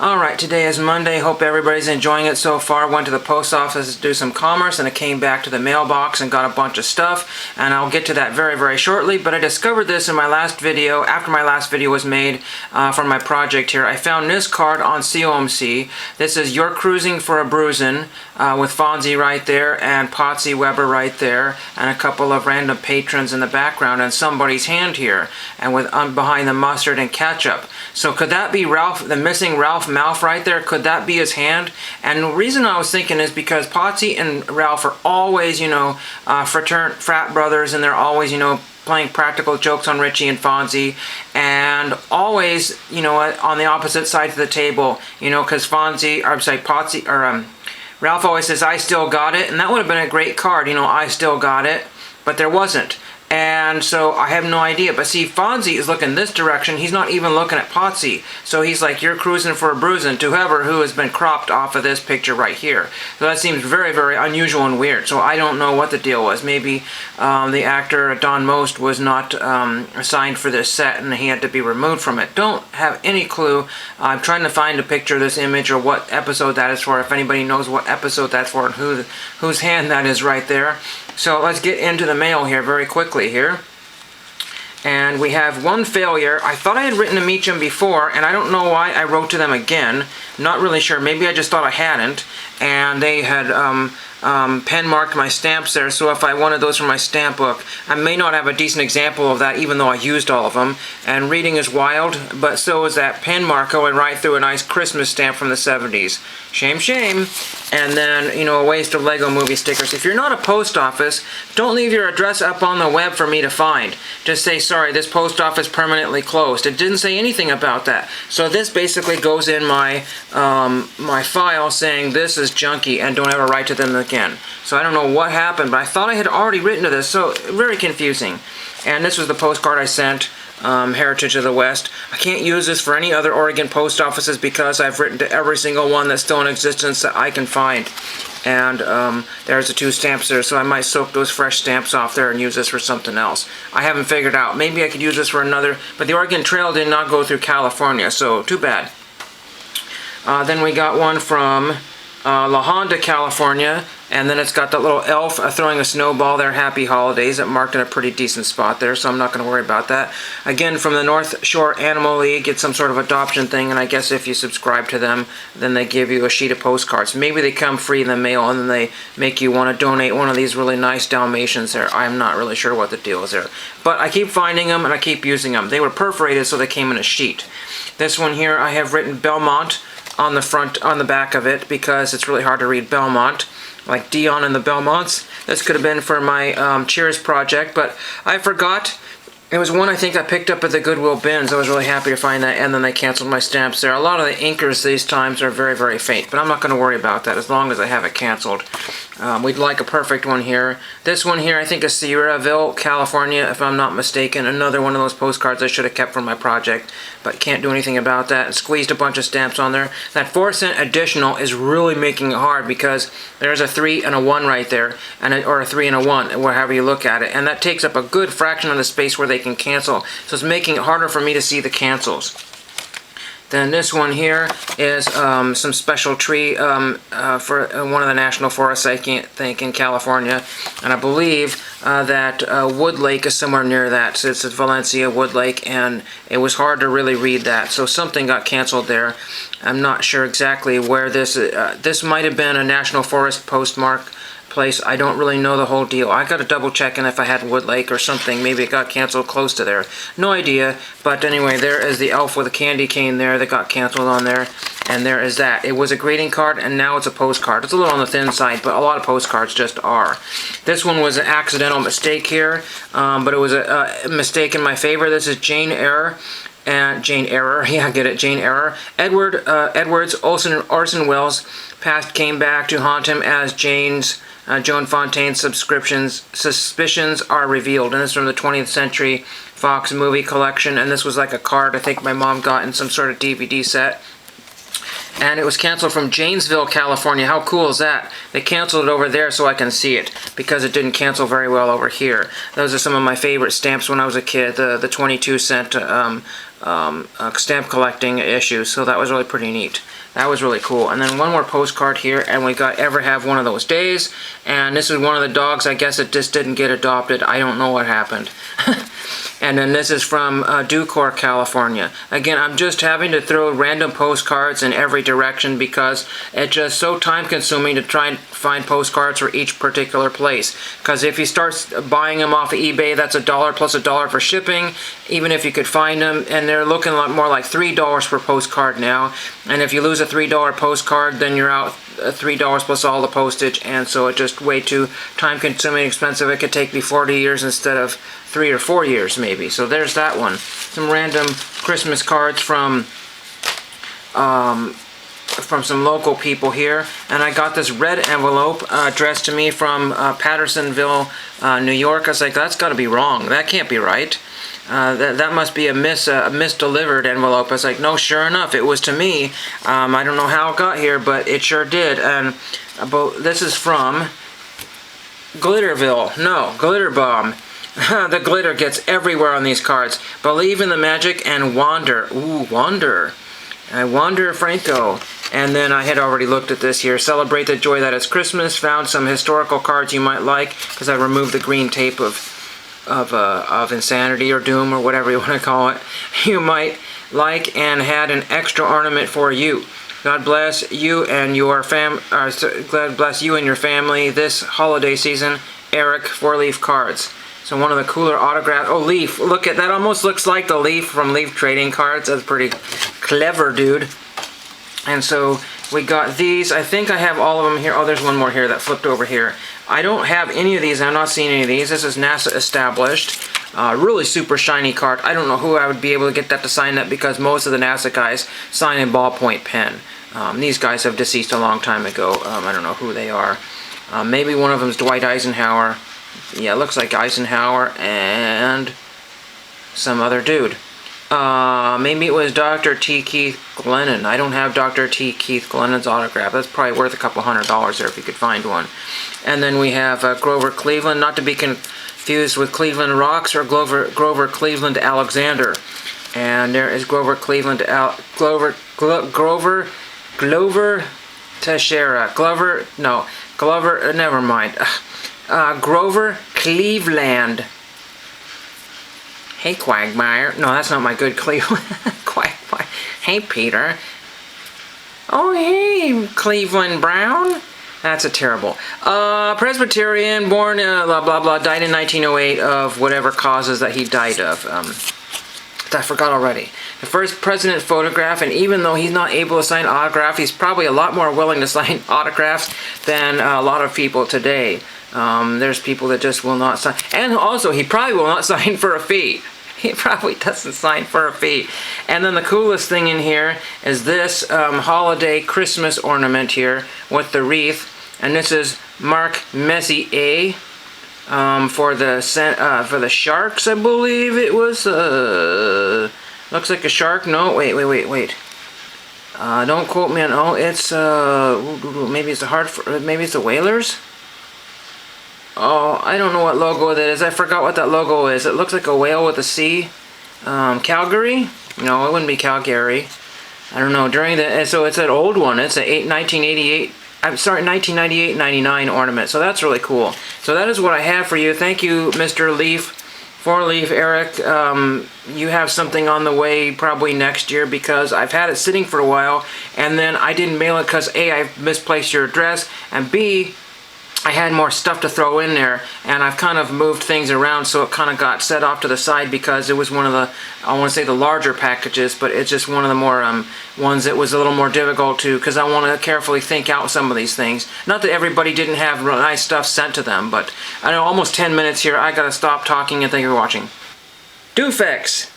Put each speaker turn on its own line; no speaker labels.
Alright, today is Monday. Hope everybody's enjoying it so far. Went to the post office to do some commerce and I came back to the mailbox and got a bunch of stuff, and I'll get to that very shortly. But I discovered this in my last video, after my last video was made for my project here. I found this card on COMC. This is You're Cruising for a Bruisin' with Fonzie right there and Potsy Weber right there and a couple of random patrons in the background and somebody's hand here and with behind the mustard and ketchup. So could that be Ralph, the missing Ralph Malph right there? Could that be his hand? And the reason I was thinking is because Potsy and Ralph are always, frat brothers, and they're always, playing practical jokes on Richie and Fonzie, and always, on the opposite sides of the table, because Potsy, or Ralph always says, "I still got it," and that would have been a great card, "I still got it," but there wasn't. And so I have no idea. But see, Fonzie is looking this direction. He's not even looking at Potsy. So he's like, "You're cruising for a bruisin'" to whoever who has been cropped off of this picture right here. So that seems very unusual and weird. So I don't know what the deal was. Maybe the actor Don Most was not assigned for this set and he had to be removed from it. Don't have any clue. I'm trying to find a picture of this image or what episode that is for. If anybody knows what episode that's for and whose hand that is right there. So let's get into the mail here very quickly here. And we have one failure. I thought I had written to Meacham before, and I don't know why I wrote to them again. Not really sure. Maybe I just thought I hadn't. And they had pen marked my stamps there, so if I wanted those from my stamp book, I may not have a decent example of that, even though I used all of them. And reading is wild, but so is that pen mark going right through a nice Christmas stamp from the 70s. Shame. And then, a waste of Lego movie stickers. If you're not a post office, don't leave your address up on the web for me to find. Just say, "Sorry, this post office permanently closed." It didn't say anything about that. So this basically goes in my my file saying this is junky and don't ever write to them again. So I don't know what happened, but I thought I had already written to this, so very confusing. And this was the postcard I sent. Heritage of the West. I can't use this for any other Oregon post offices because I've written to every single one that's still in existence that I can find. And there's the two stamps there, so I might soak those fresh stamps off there and use this for something else. I haven't figured out. Maybe I could use this for another, but the Oregon Trail did not go through California, so too bad. Then we got one from La Honda, California, and then it's got that little elf throwing a snowball there, "Happy Holidays." It marked in a pretty decent spot there, so I'm not going to worry about that. Again, from the North Shore Animal League, it's some sort of adoption thing, and I guess if you subscribe to them, then they give you a sheet of postcards. Maybe they come free in the mail, and then they make you want to donate one of these really nice Dalmatians there. I'm not really sure what the deal is there. But I keep finding them, and I keep using them. They were perforated, so they came in a sheet. This one here, I have written Belmont on the back of it because it's really hard to read Belmont, like Dion and the Belmonts. This could have been for my Cheers project, but I forgot. It was one I think I picked up at the Goodwill bins. I was really happy to find that, and then they canceled my stamps there. A lot of the inkers these times are very faint, but I'm not going to worry about that as long as I have it canceled. We'd like a perfect one here. This one here I think is Sierraville, California, if I'm not mistaken. Another one of those postcards I should have kept from my project, but can't do anything about that. And squeezed a bunch of stamps on there. That 4-cent additional is really making it hard because there's a 3 and a 1 right there, or a 3 and a 1, however you look at it. And that takes up a good fraction of the space where they can cancel. So it's making it harder for me to see the cancels. Then this one here is some special tree for one of the national forests, I can't think, in California. And I believe that Wood Lake is somewhere near that. So it's at Valencia, Wood Lake, and it was hard to really read that. So something got canceled there. I'm not sure exactly where this is. This might have been a national forest postmark place. I don't really know the whole deal. I got to double check, and if I had Wood Lake or something, maybe it got canceled close to there. No idea. But anyway, there is the elf with a candy cane there that got canceled on there. And there is that. It was a greeting card, and now it's a postcard. It's a little on the thin side, but a lot of postcards just are. This one was an accidental mistake here, but it was a mistake in my favor. This is Jane Error. And Jane Error, yeah, get it, Jane Error. Edwards, Orson Welles, past came back to haunt him as Joan Fontaine's suspicions are revealed. And this is from the 20th Century Fox movie collection, and this was like a card I think my mom got in some sort of DVD set. And it was canceled from Janesville, California. How cool is that? They canceled it over there so I can see it, because it didn't cancel very well over here. Those are some of my favorite stamps when I was a kid, the 22-cent stamp collecting issues, so that was really pretty neat. That was really cool. And then one more postcard here, and we got Ever Have One of Those Days, and this is one of the dogs. I guess it just didn't get adopted. I don't know what happened. And then this is from Ducor, California. Again, I'm just having to throw random postcards in every direction because it's just so time consuming to try and find postcards for each particular place. Because if you start buying them off of eBay, that's $1 plus $1 for shipping, even if you could find them, and they're looking a lot more like $3 per postcard now. And if you lose a $3 postcard, then you're out $3 plus all the postage, and so it's just way too time consuming, expensive. It could take me 40 years instead of 3 or 4 years maybe. So there's that one. Some random Christmas cards from some local people here, and I got this red envelope addressed to me from Pattersonville, New York. I was like, that's got to be wrong. That can't be right. That must be a misdelivered envelope. I was like, no, sure enough, it was to me. I don't know how it got here, but it sure did. And this is from Glitterville. No, Glitter Bomb. The glitter gets everywhere on these cards. Believe in the magic and wander. Ooh, wander. I wander Franco. And then I had already looked at this here. Celebrate the joy that is Christmas. Found some historical cards you might like, because I removed the green tape of insanity or doom or whatever you want to call it. You might like, and had an extra ornament for you. God bless you and your God bless you and your family this holiday season. Eric, 4-leaf cards. So one of the cooler autographs. Oh, Leaf. Look at that. Almost looks like the Leaf from Leaf Trading Cards. That's pretty clever, dude. And so we got these. I think I have all of them here. Oh, there's one more here that flipped over here. I don't have any of these. I'm not seeing any of these. This is NASA established. Really super shiny card. I don't know who I would be able to get that to sign that, because most of the NASA guys sign in ballpoint pen. These guys have deceased a long time ago. I don't know who they are. Maybe one of them is Dwight Eisenhower. Yeah, it looks like Eisenhower and some other dude. Maybe it was Dr. T. Keith Glennon. I don't have Dr. T. Keith Glennon's autograph. That's probably worth a couple $100 there if you could find one. And then we have Grover Cleveland, not to be confused with Cleveland Rocks or Grover Cleveland Alexander. And there is Grover Cleveland Glover Teixeira. Glover, never mind. Grover Cleveland. Hey, Quagmire. No, that's not my good Cleveland. Quagmire. Hey, Peter. Oh, hey, Cleveland Brown. That's a terrible. Presbyterian, born, blah, blah, blah, died in 1908 of whatever causes that he died of. I forgot already. The first president photograph, and even though he's not able to sign autographs, he's probably a lot more willing to sign autographs than a lot of people today. There's people that just will not sign. And also, he probably will not sign for a fee. He probably doesn't sign for a fee. And then the coolest thing in here is this holiday Christmas ornament here with the wreath. And this is Mark Messier for the Sharks, I believe it was. Looks like a shark. No, wait. Don't quote me on. Oh, it's maybe it's the Whalers. Oh, I don't know what logo that is. I forgot what that logo is. It looks like a whale with a C. Calgary? No, it wouldn't be Calgary. I don't know. So it's an old one. It's a 1998-99 ornament. So that's really cool. So that is what I have for you. Thank you, Mr. Leaf. 4-leaf Eric. You have something on the way probably next year, because I've had it sitting for a while, and then I didn't mail it because A, I misplaced your address, and B, I had more stuff to throw in there, and I've kind of moved things around, so it kind of got set off to the side because it was one of the, I want to say the larger packages, but it's just one of the more ones that was a little more difficult to, because I want to carefully think out some of these things. Not that everybody didn't have nice stuff sent to them, but I know almost 10 minutes here. I gotta stop talking, and thank you for watching. Doofex!